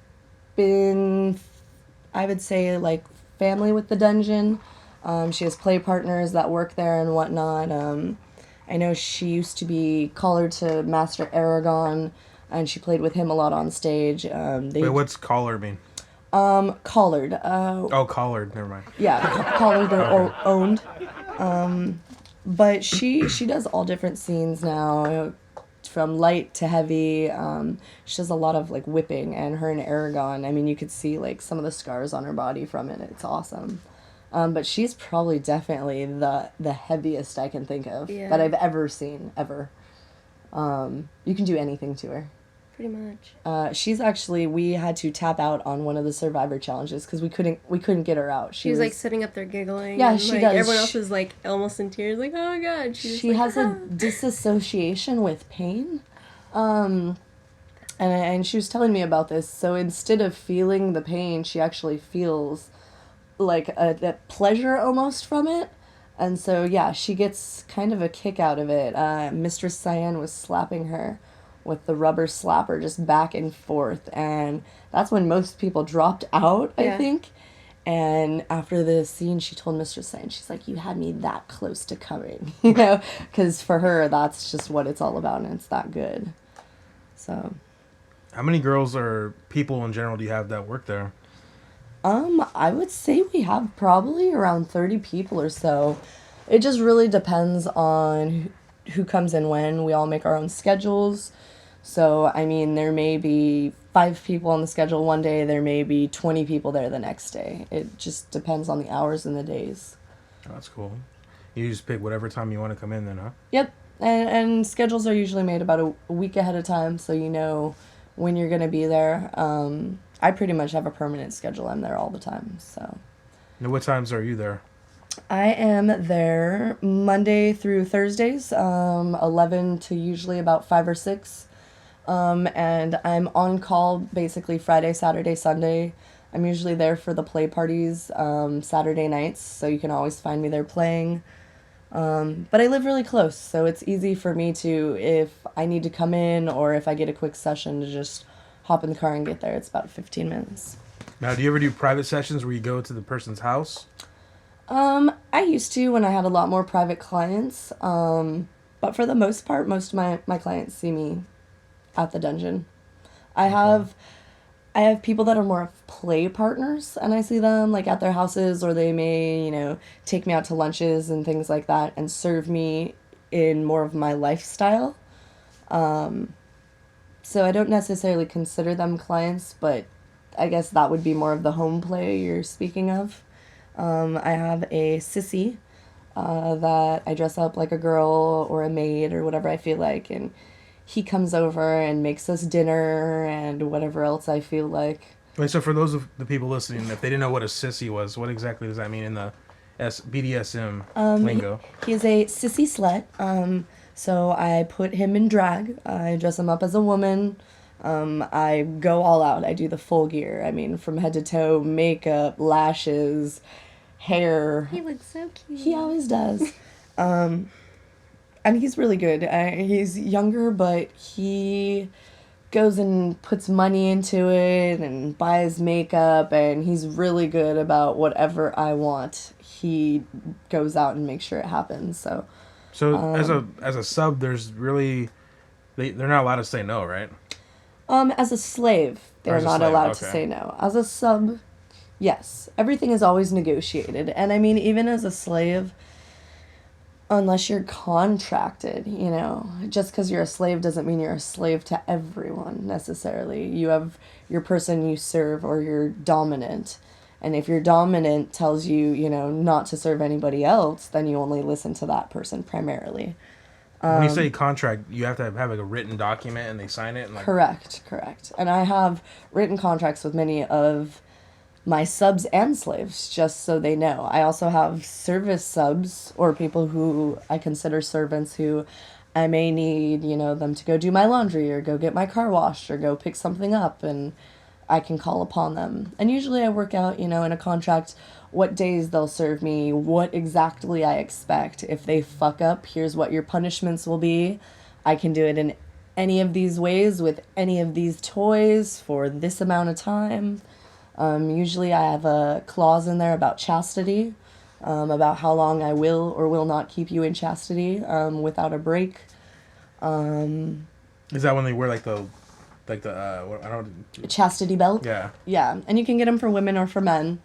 H: been, I would say, like family with the dungeon. She has play partners that work there and whatnot. I know she used to be collared to Master Aragon, and she played with him a lot on stage.
G: Wait, what's collar mean?
H: Collared.
G: Collared. Never mind.
H: Yeah, collared or owned. But she does all different scenes now, from light to heavy. She does a lot of like whipping, and her and Aragon. I mean, you could see like some of the scars on her body from it. It's awesome. But she's probably definitely the heaviest I can think of that I've ever seen ever. You can do anything to her.
I: Pretty much.
H: She's actually, we had to tap out on one of the Survivor challenges because we couldn't get her out.
I: She was like sitting up there giggling.
H: Yeah, she does.
I: Everyone else is like almost in tears, like, oh my god.
H: She has a disassociation with pain. And she was telling me about this. So instead of feeling the pain, she actually feels like a pleasure almost from it. And so, yeah, she gets kind of a kick out of it. Mistress Cyan was slapping her with the rubber slapper just back and forth. And that's when most people dropped out, I think. And after the scene, she told Mistress Cyan, she's like, you had me that close to coming, because for her, that's just what it's all about, and it's that good. So.
G: How many girls or people in general do you have that work there?
H: I would say we have probably around 30 people or so. It just really depends on who comes in when. We all make our own schedules. So, I mean, there may be 5 people on the schedule one day, there may be 20 people there the next day. It just depends on the hours and the days.
G: Oh, that's cool. You just pick whatever time you want to come in then, huh?
H: Yep. And schedules are usually made about a week ahead of time, so you know when you're going to be there. I pretty much have a permanent schedule. I'm there all the time, so.
G: And what times are you there?
H: I am there Monday through Thursdays, 11 to usually about 5 or 6. And I'm on call basically Friday, Saturday, Sunday. I'm usually there for the play parties Saturday nights, so you can always find me there playing. But I live really close, so it's easy for me to, if I need to come in or if I get a quick session, to just hop in the car and get there. It's about 15 minutes.
G: Now, do you ever do private sessions where you go to the person's house?
H: I used to when I had a lot more private clients, but for the most part, most of my clients see me at the dungeon. I have people that are more of play partners, and I see them like at their houses, or they may, you know, take me out to lunches and things like that and serve me in more of my lifestyle. So I don't necessarily consider them clients, but I guess that would be more of the home play you're speaking of. I have a sissy that I dress up like a girl or a maid or whatever I feel like, and he comes over and makes us dinner and whatever else I feel like.
G: Wait, so for those of the people listening, if they didn't know what a sissy was, what exactly does that mean in the BDSM lingo?
H: He's a sissy slut. So I put him in drag. I dress him up as a woman. I go all out. I do the full gear. I mean, from head to toe, makeup, lashes, hair.
I: He looks so cute.
H: He always does. And he's really good. He's younger, but he goes and puts money into it and buys makeup, and he's really good about whatever I want. He goes out and makes sure it happens. So
G: as a sub, there's really they're not allowed to say no, right?
H: As a slave, they're not allowed to say no. As a sub, yes. Everything is always negotiated. And I mean, even as a slave, unless you're contracted, you know, just because you're a slave doesn't mean you're a slave to everyone necessarily. You have your person you serve, or you're dominant. And if your dominant tells you, you know, not to serve anybody else, then you only listen to that person primarily.
G: When you say contract, you have to have like a written document and they sign it? And like...
H: Correct. And I have written contracts with many of my subs and slaves, just so they know. I also have service subs, or people who I consider servants, who I may need, you know, them to go do my laundry or go get my car washed or go pick something up, and I can call upon them. And usually I work out, you know, in a contract what days they'll serve me, what exactly I expect. If they fuck up, here's what your punishments will be. I can do it in any of these ways with any of these toys for this amount of time. Usually I have a clause in there about chastity, about how long I will or will not keep you in chastity without a break.
G: Is that when they wear like the I don't...
H: chastity belt?
G: Yeah.
H: Yeah, and you can get them for women or for men.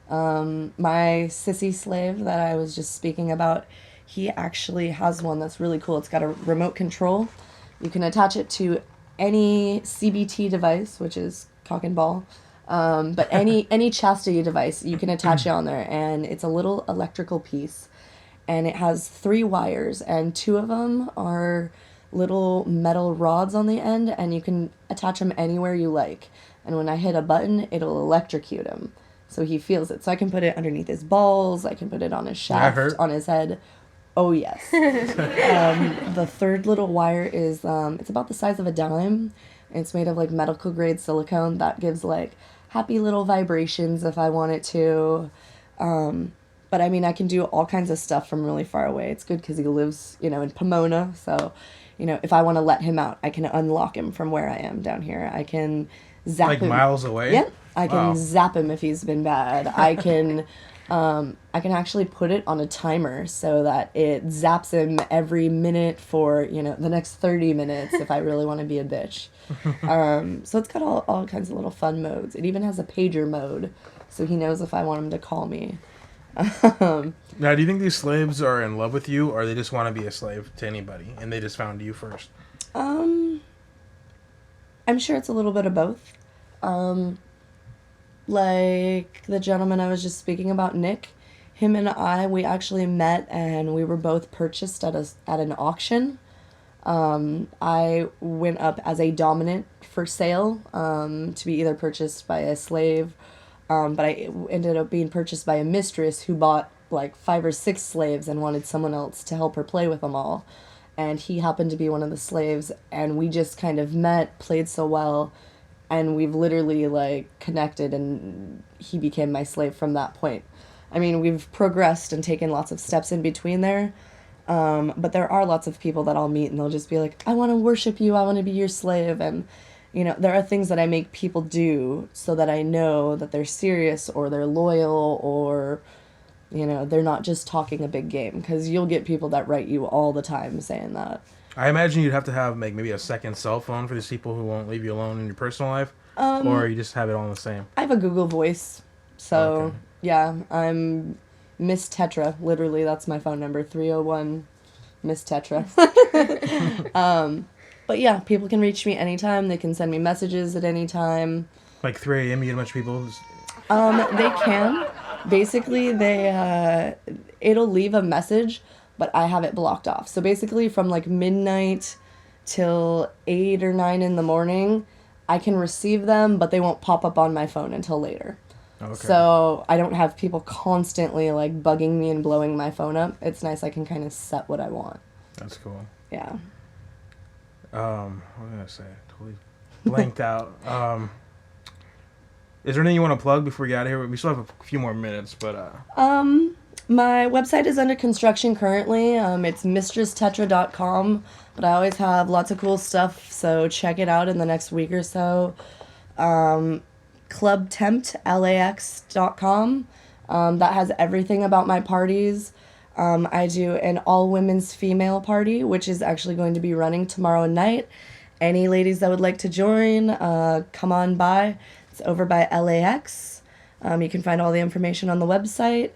H: My sissy slave that I was just speaking about, he actually has one that's really cool. It's got a remote control. You can attach it to any CBT device, which is cock and ball. But any chastity device, you can attach it on there, and it's a little electrical piece, and it has 3 wires, and 2 of them are little metal rods on the end, and you can attach them anywhere you like. And when I hit a button, it'll electrocute him, so he feels it. So I can put it underneath his balls, I can put it on his shaft, on his head. Oh yes. The 3rd little wire is it's about the size of a dime. It's made of like medical grade silicone that gives like happy little vibrations if I want it to. But I mean, I can do all kinds of stuff from really far away. It's good because he lives, you know, in Pomona. So, you know, if I want to let him out, I can unlock him from where I am down here. I can zap him.
G: Like miles away?
H: Yep. I can zap him if he's been bad. I can actually put it on a timer so that it zaps him every minute for, you know, the next 30 minutes if I really want to be a bitch. So it's got all kinds of little fun modes. It even has a pager mode so he knows if I want him to call me.
G: Now, do you think these slaves are in love with you, or they just want to be a slave to anybody, and they just found you first?
H: I'm sure it's a little bit of both. Like the gentleman I was just speaking about, Nick, him and we actually met, and we were both purchased at an auction. I went up as a dominant for sale, to be either purchased by a slave, but I ended up being purchased by a mistress who bought like 5 or 6 slaves and wanted someone else to help her play with them all. And he happened to be one of the slaves, and we just kind of met, played so well, and we've literally like connected, and he became my slave from that point. I mean, we've progressed and taken lots of steps in between there. But there are lots of people that I'll meet and they'll just be like, I want to worship you, I want to be your slave. And, you know, there are things that I make people do so that I know that they're serious or they're loyal or, you know, they're not just talking a big game. Because you'll get people that write you all the time saying that.
G: I imagine you'd have to have like maybe a second cell phone for these people who won't leave you alone in your personal life. Or you just have it all the same.
H: I have a Google Voice. So, yeah, I'm Miss Tetra. Literally, that's my phone number, 301 Miss Tetra. But yeah, people can reach me anytime. They can send me messages at any time.
G: Like 3 a.m. you get a bunch of people?
H: They can. Basically, it'll leave a message, but I have it blocked off. So basically, from like midnight till 8 or 9 in the morning, I can receive them, but they won't pop up on my phone until later. Okay. So I don't have people constantly like bugging me and blowing my phone up. It's nice. I can kind of set what I want.
G: That's cool.
H: Yeah.
G: What was I gonna say? Totally blanked out. Is there anything you want to plug before we get out of here? We still have a few more minutes, but
H: my website is under construction currently. It's mistresstetra.com, but I always have lots of cool stuff, so check it out in the next week or so. clubtemptlax.com. That has everything about my parties. I do an all-women's female party, which is actually going to be running tomorrow night. Any ladies that would like to join, come on by. It's over by LAX. You can find all the information on the website.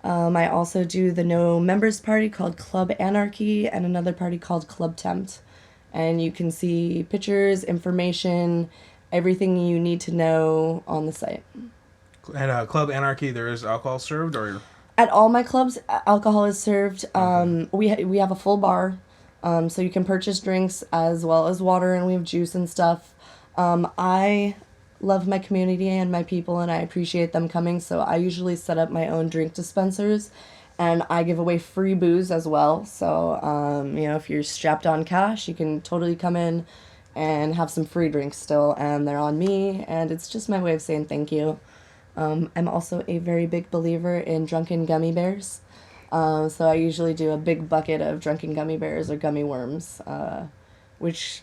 H: I also do the no members party called Club Anarchy and another party called Club Tempt. And you can see pictures, information, everything you need to know on the site.
G: And Club Anarchy, there is alcohol served, or?
H: At all my clubs, alcohol is served. We have a full bar, so you can purchase drinks as well as water, and we have juice and stuff. I love my community and my people, and I appreciate them coming, so I usually set up my own drink dispensers, and I give away free booze as well. So, you know, if you're strapped on cash, you can totally come in and have some free drinks still, and they're on me, and it's just my way of saying thank you. I'm also a very big believer in drunken gummy bears, so I usually do a big bucket of drunken gummy bears or gummy worms, which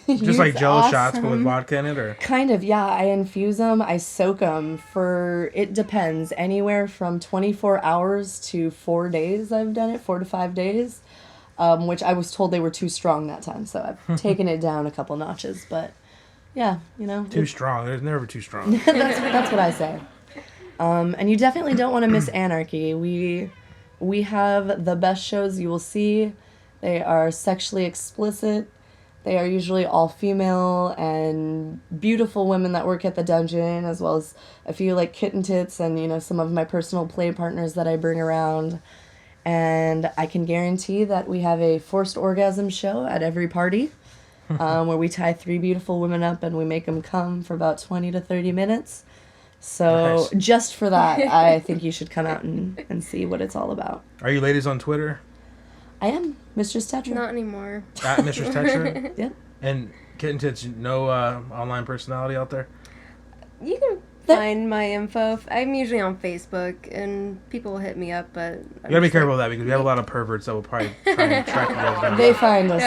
G: just like Jello shots, but with vodka in it, or?
H: Kind of, yeah. I infuse them, I soak them for, it depends, anywhere from 24 hours to 4 days I've done it, 4 to 5 days. Which I was told they were too strong that time, so I've taken it down a couple notches, but yeah, you know.
G: Too strong. There's never too strong.
H: that's what I say. And you definitely don't want to miss Anarchy. We have the best shows you will see. They are sexually explicit. They are usually all female and beautiful women that work at the dungeon, as well as a few like Kitten, Tits, and, you know, some of my personal play partners that I bring around. And I can guarantee that we have a forced orgasm show at every party, where we tie 3 beautiful women up and we make them come for about 20 to 30 minutes. So nice. Just for that, I think you should come out and see what it's all about.
G: Are you ladies on Twitter?
H: I am. Mistress Tetra.
I: Not anymore.
G: At Mistress Tetra?
H: Yeah.
G: And Kitten Tits, no online personality out there?
I: You can find my info. I'm usually on Facebook, and people will hit me up, but...
G: You gotta be careful of that, because we have a lot of perverts that will probably try and track you guys down.
H: They find us.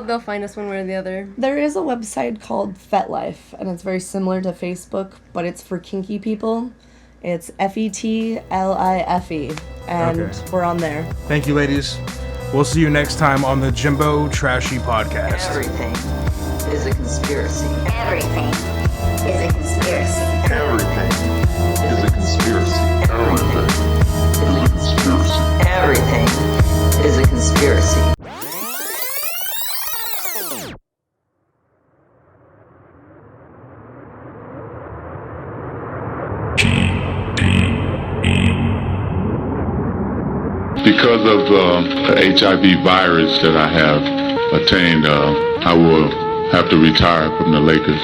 I: They'll find us one way or the other.
H: There is a website called FetLife, and it's very similar to Facebook, but it's for kinky people. It's FETLIFE, and we're on there.
G: Thank you, ladies. We'll see you next time on the Jimbo Trashy Podcast.
D: Everything is a conspiracy.
E: Everything is a conspiracy.
F: Everything conspiracy.
D: Everything is a conspiracy.
M: Because of the HIV virus that I have attained, I will have to retire from the Lakers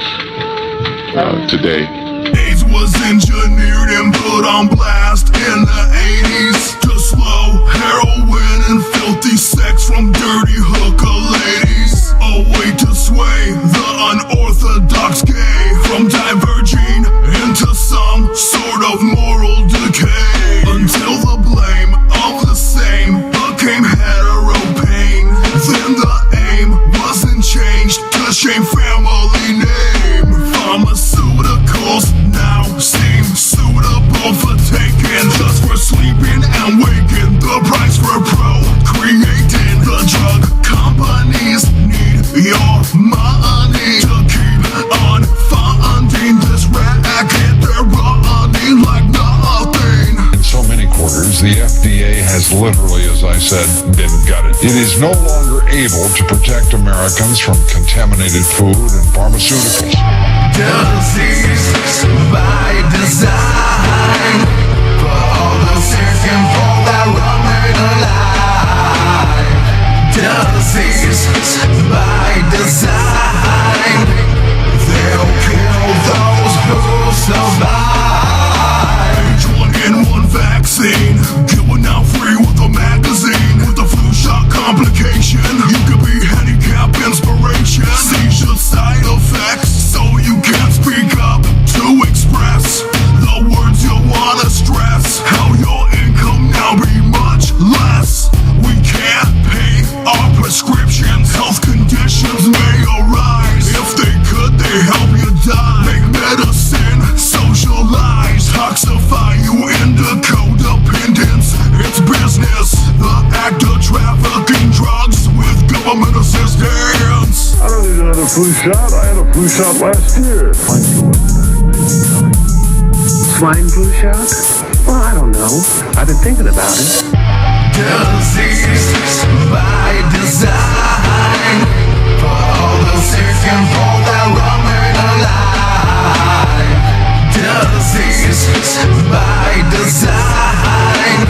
M: today.
C: AIDS was engineered and put on blast in the 80s to slow heroin and filthy sex from dirty hooker ladies. A way to sway the unorthodox gay from diverging into some sort of moral decay until the blame of the same became hetero pain. Then the aim wasn't changed to shame family name. Pharmaceuticals now seem suitable for taking, just for sleeping and waking. The price for procreating. The drug companies need your money to keep on funding this racket. They're running like nothing.
N: In so many quarters, the FDA has literally, as I said, been gutted. It is no longer able to protect Americans from contaminated food and pharmaceuticals.
C: Disease by design, for all those sick and poor that run alive. Disease by design, they'll kill those who survive. H1N1 vaccine, going now free with a magazine. With a flu shot complication, you could be handicapped inspiration. Seizure side effects, so you can't speak up to express the words you wanna stress. How your income now be much less. We can't pay our prescriptions. Health conditions may arise. If they could, they help you die. Make medicine socialize, toxify you into codependence. It's business, the act of trafficking drugs with government assistance.
O: I don't need another flu shot. I had a flu shot last year.
P: Swine flu shot? Well, I don't know. I've been thinking about it.
C: Disease by design, for all those sick and poor that run alive. Disease by design,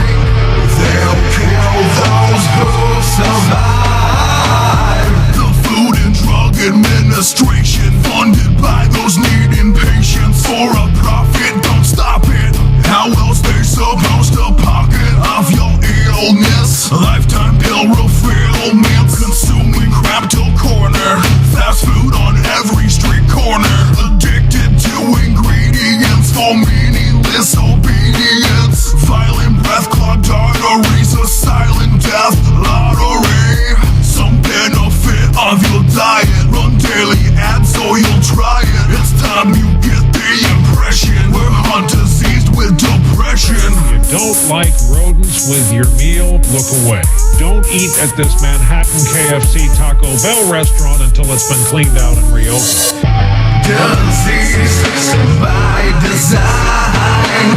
C: they'll kill those who survive. The Food and Drug Administration, funded by those needing patients for a profit. Don't stop it. How else they supposed to pocket off your illness? Lifetime pill refillment, consuming crap till corner. Fast food on every street corner. Addicted to ingredients for meaningless obedience. Violent breath, clogged arteries, a silent death lottery. Some benefit of your diet. Run daily ads so you'll try it. It's time you get the impression we're hunters seized with depression.
Q: You don't like rodents with your meal? Look away. Don't eat at this Manhattan KFC Taco Bell restaurant until it's been cleaned out and reopened.
C: Disease by design,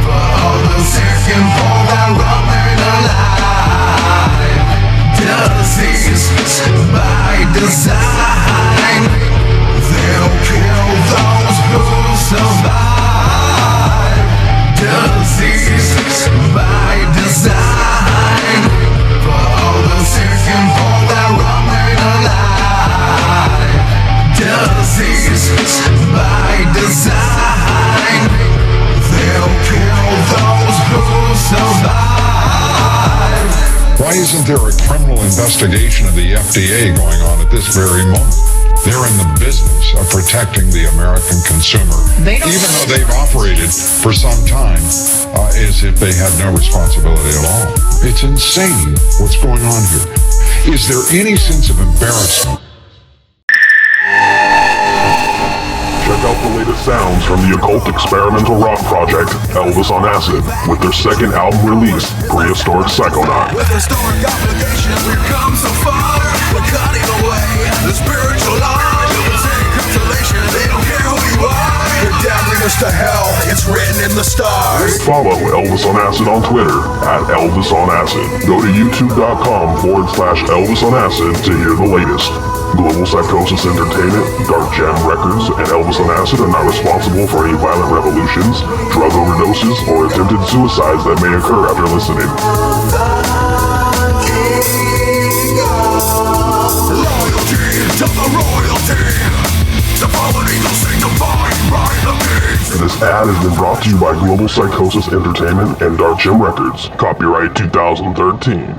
C: for all those sick and poor that run alive. Disease by design, they'll kill those who survive. Disease by design, for all those sick and poor that run alive. Disease by design, they'll kill those who survive.
N: Why isn't there a criminal investigation of the FDA going on at this very moment? They're in the business of protecting the American consumer, even though they've operated for some time as if they had no responsibility at all. It's insane what's going on here. Is there any sense of embarrassment?
A: Check out the latest sounds from the occult experimental rock project, Elvis on Acid, with their second album release, Prehistoric Psychonaut.
C: With historic obligations, we've come so far. We're cutting away the spiritual line. Consolation, they don't care who you are. They're dabbling us to hell. It's written in the stars.
R: Follow Elvis on Acid on Twitter @Elvis on Acid. Go to youtube.com/Elvis on Acid to hear the latest. Global Psychosis Entertainment, Dark Jam Records, and Elvis on Acid are not responsible for any violent revolutions, drug overdoses, or attempted suicides that may occur after listening.
C: To the royalty, the fallen angels sing divine right of kings.
R: This ad has been brought to you by Global Psychosis Entertainment and Dark Gem Records. Copyright 2013.